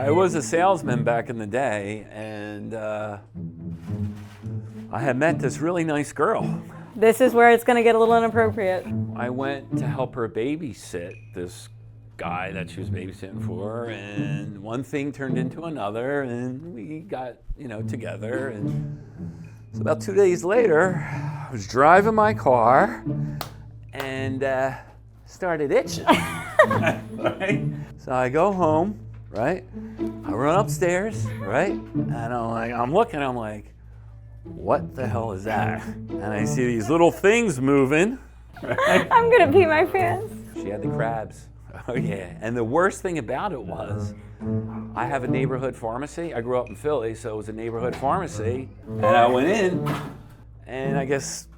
I was a salesman back in the day, and I had met this really nice girl. This is where it's going to get a little inappropriate. I went to help her babysit this guy that she was babysitting for, and one thing turned into another, and we got, together. And so about 2 days later, I was driving my car and started itching. Right? So I go home, right? I run upstairs, right? And I'm looking, I'm like, what the hell is that? And I see these little things moving. Right? I'm going to pee my pants. She had the crabs. Oh yeah. And the worst thing about it was, I have a neighborhood pharmacy. I grew up in Philly, so it was a neighborhood pharmacy. And I went in, and I guess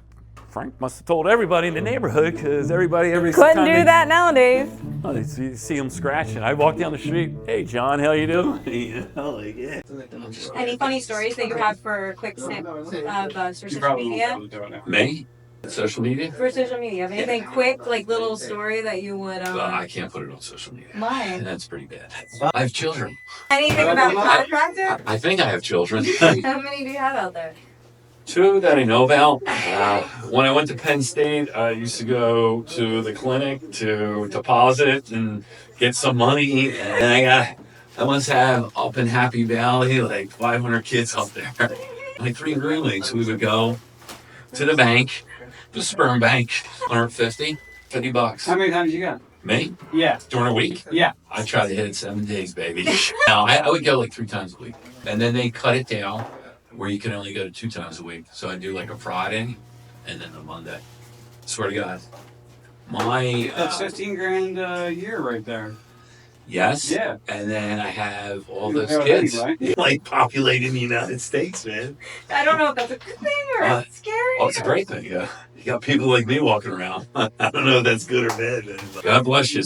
Frank must have told everybody in the neighborhood, because everybody every Couldn't time do that nowadays. Oh, they see him scratching. I walk down the street. Hey, John, how you doing? Yeah. Any funny stories that you have for a quick snip of for social media? Me? Social media? For social media, have anything quick, like little story that you would? Well, I can't put it on social media. Why? That's pretty bad. I have children. Anything about chiropractor? I think I have children. How many do you have out there? 2 that I know about. When I went to Penn State, I used to go to the clinic to deposit and get some money. And I must have up in Happy Valley like 500 kids up there. Like 3 Green Leagues, we would go to the bank, the Sperm bank, $150 How many times you got? Me? Yeah. During a week? Yeah. I try to hit it 7 days, baby. No, I would go like 3 times a week. And then they cut it down where you can only go to 2 times a week. So I do like a Friday and then a Monday. Swear to God. That's 15 grand a year right there. Yes. Yeah. And then I have all those They're kids already, right? like populating the United States, man. I don't know if that's a good thing or it's scary. Oh, it's a great thing, yeah. You got people like me walking around. I don't know if that's good or bad, man. God bless you.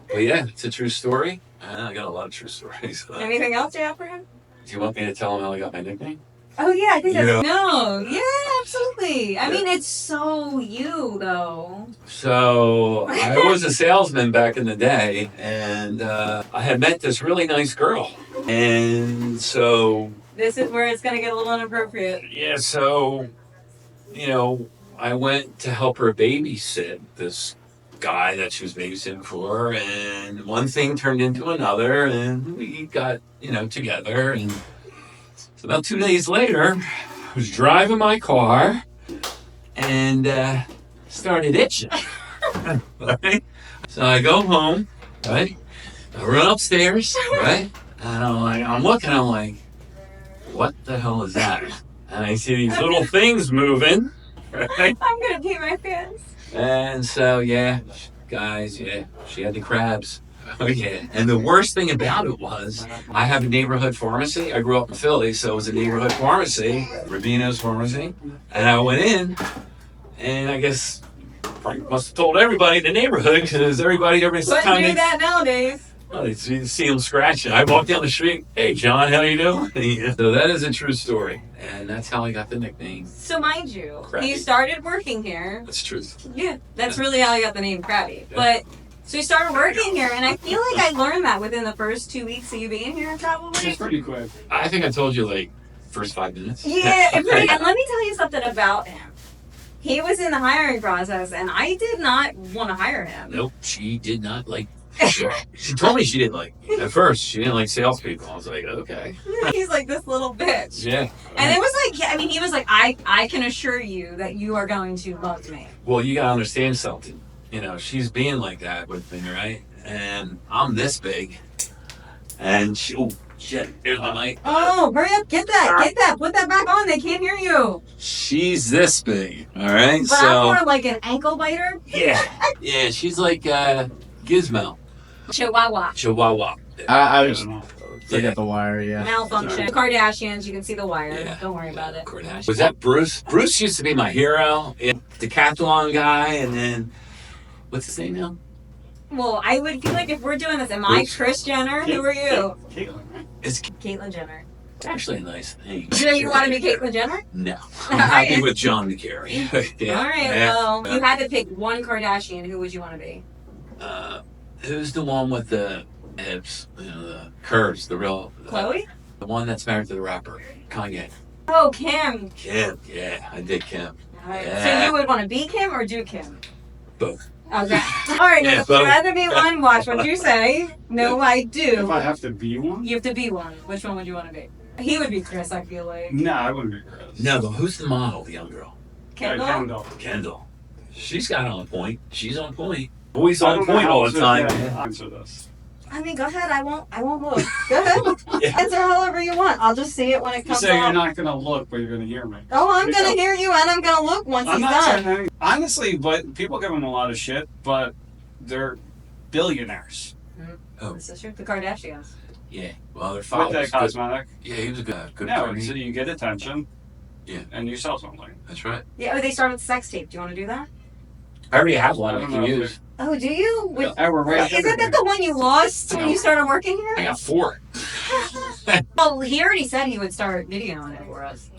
But yeah, it's a true story. I got a lot of true stories. Anything else you have for him? Do you want me to tell him how I got my nickname? Oh yeah, I think that's Yeah. no. Yeah, absolutely. I mean, it's so you though. So I was a salesman back in the day, and I had met this really nice girl. And so, This is where it's gonna get a little inappropriate. yeah, so, I went to help her babysit this guy that she was babysitting for, and one thing turned into another, and we got, together. And so about 2 days later, I was driving my car and started itching. Right? So I go home, right? I run upstairs, right? And I'm looking, I'm like, what the hell is that? And I see these little things moving, right? I'm gonna pee my pants. And so, yeah, guys, yeah, she had the crabs. Oh, yeah. And the worst thing about it was, I have a neighborhood pharmacy. I grew up in Philly, so it was a neighborhood pharmacy, Rubino's Pharmacy. And I went in, and I guess Frank must have told everybody in the neighborhood, because every Couldn't time do that nowadays. they see him scratching. I walk down the street. Hey, John, how you doing? Yeah. So that is a true story, and that's how I got the nickname. So mind you, Crabby. he started working here. That's truth. Yeah, that's really how I got the name Krabby. But so you started working here, and I feel like I learned that within the first 2 weeks of you being here, probably. It's pretty quick. I think I told you like first 5 minutes. Yeah, and let me tell you something about him. He was in the hiring process, and I did not want to hire him. Nope, she did not like. She told me she didn't like me. At first, she didn't like salespeople. I was like, okay. He's like this little bitch. Yeah. And it was like, yeah, I mean, he was like, I can assure you that you are going to love me. Well, you gotta understand something. She's being like that with me, right? And I'm this big. And she, oh, shit, here's my mic. Oh, hurry up, get that, put that back on, they can't hear you. She's this big, all right? But I'm more like an ankle biter. Yeah. Yeah, she's like Gizmo. Chihuahua. Chihuahua. I just look at the wire, yeah. Malfunction. Kardashians, you can see the wire. Yeah. Don't worry about it. Kardashian. Was that Bruce? Bruce used to be my hero. Decathlon guy, and then, what's his name now? Well, I would feel like if we're doing this, am I Kris Jenner? Who are you? It's Caitlyn Jenner. actually a nice thing. You know you want to be Caitlyn Jenner? No. I'm happy with John McCary. Yeah. All right, well, you had to pick one Kardashian. Who would you want to be? Who's the one with the hips, you know, the curves, the real. Chloe? The one that's married to the rapper, Kanye. Oh, Kim. Kim, yeah, I did Kim. Alright. Yeah. So you would want to be Kim or do Kim? Both. Okay. Alright, Yeah, would you both. rather be one? Watch what you say. No, I do. If I have to be one? You have to be one. Which one would you want to be? He would be Chris, I feel like. No, I wouldn't be Chris. No, but who's the model, the young girl? Kendall? Kendall. Kendall. She's got on point. She's on point. Always I on don't know point how all else the to time. answer this. I mean, go ahead. I won't look. Go ahead. Yeah. Answer however you want. I'll just see it when it You comes say you're out. not going to look, but you're going to hear me. Oh, I'm gonna hear you and I'm gonna look once I'm he's not done. saying anything. Honestly, but people give them a lot of shit, but they're billionaires This is true. The Kardashians. Yeah. Well, their with father that was good. cosmetic. Yeah, he was a good No, attorney. so you get attention. Yeah. And you sell something. That's right. Yeah, they started with sex tape. Do you want to do that? I already have one I I don't can know if use. Oh, do you? Wait, Oh, we're right. isn't that the one you lost when you started working I here? got 4. Well, he already said he would start videoing it for us.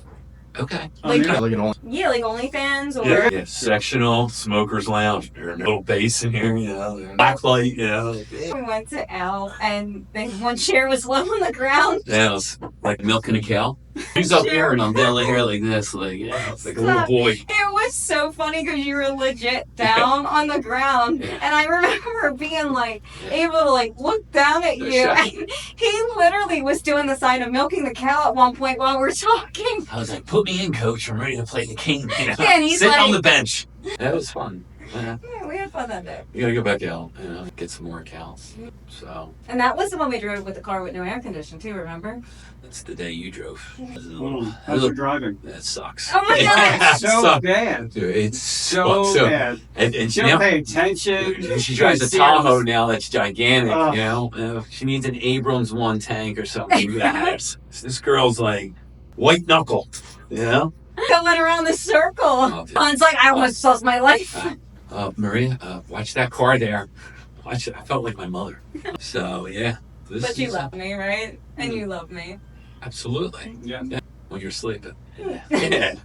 Okay. Like- Yeah, look at all. Yeah, like OnlyFans or. Yeah, sectional, smokers lounge. There's a little bass in here, you know, backlight, you know. We went to L and one chair was low on the ground. Yeah, it was like milking a cow. He's up here and I'm down here like this, like, yeah, it's like a little boy. It was so funny because you were legit down on the ground, Yeah. and I remember being like able to like look down at you. Sure. And he literally was doing the sign of milking the cow at one point while we're talking. I was like, put me in, coach. I'm ready to play the king. You know? Yeah, and he's Sitting like- on the bench. That was fun. Yeah, we had fun that day. You gotta go back out, you know, get some more cows. So, And that was the one we drove with the car with no air conditioning too. Remember? that's the day you drove. How's your driving? That sucks. Oh my God. So Sucks. bad. Dude, it's So bad. And She now, don't pay attention. she drives a She's Tahoe now that's gigantic, Ugh. you know. She needs an Abrams 1 tank or something. This girl's like white knuckle, you know. Going around the circle. Oh, dude. It's like I almost lost my life. Maria, watch that car there. Watch it. I felt like my mother. So yeah. This But you is- love me, right? And you love me. Absolutely. Yeah. When you're sleeping. Yeah.